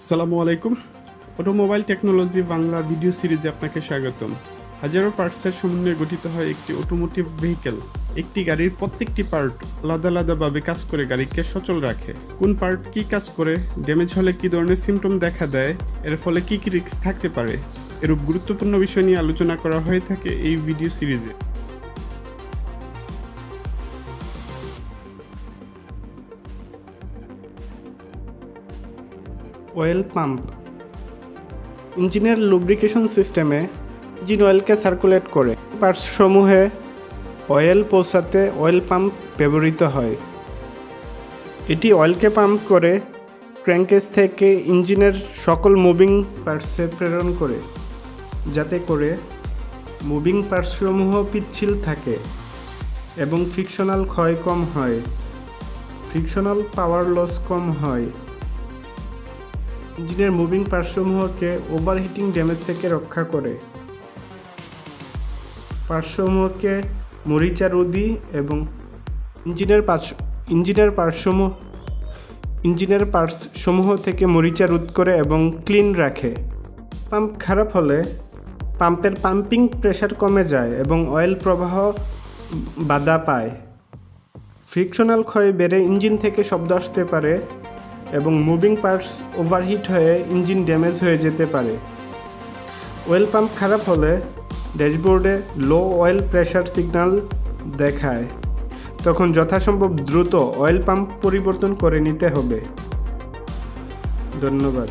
আসসালামু আলাইকুম। Automobile technology Bangla video সিরিজে আপনাকে স্বাগতম। হাজারো পার্টসের সমন্বয়ে গঠিত হয় একটি অটোমোটিভ ভেহিকেল। একটি গাড়ির প্রত্যেকটি পার্ট আলাদা আলাদাভাবে কাজ করে গাড়িকে সচল রাখে। কোন পার্ট কী কাজ করে, ড্যামেজ হলে কী ধরনের সিমটম দেখা দেয়, এর ফলে কী কী রিস্ক থাকতে পারে, এরূপ গুরুত্বপূর্ণ বিষয় নিয়ে আলোচনা করা হয়ে থাকে এই ভিডিও সিরিজে। অয়েল পাম্প ইঞ্জিনের লুব্রিকেশন সিস্টেমে ইঞ্জিন অয়েলকে সার্কুলেট করে পার্টসসমূহে অয়েল পৌঁছাতে অয়েল পাম্প ব্যবহৃত হয়। এটি অয়েলকে পাম্প করে ক্র্যাঙ্কেজ থেকে ইঞ্জিনের সকল মুভিং পার্টসে প্রেরণ করে, যাতে করে মুভিং পার্টসসমূহ পিচ্ছিল থাকে এবং ফ্রিকশনাল ক্ষয় কম হয়, ফ্রিকশনাল পাওয়ার লস কম হয়। ইঞ্জিনের মুভিং পার্টসমূহকে ওভারহিটিং ড্যামেজ থেকে রক্ষা করে, পার্টসমূহকে মরিচা রোধী এবং ইঞ্জিনের পার্টসমূহ থেকে মরিচা রোধ করে এবং ক্লিন রাখে। পাম্প খারাপ হলে পাম্পের পাম্পিং প্রেশার কমে যায় এবং অয়েল প্রবাহ বাধা পায়। ফ্রিকশনাল ক্ষয় বেড়ে ইঞ্জিন থেকে শব্দ আসতে পারে এবং মুভিং পার্টস ওভারহিট হয়ে ইঞ্জিন ড্যামেজ হয়ে যেতে পারে। অয়েল পাম্প খারাপ হলে ড্যাশবোর্ডে লো অয়েল প্রেশার সিগন্যাল দেখায়, তখন যথাসম্ভব দ্রুত অয়েল পাম্প পরিবর্তন করে নিতে হবে। ধন্যবাদ।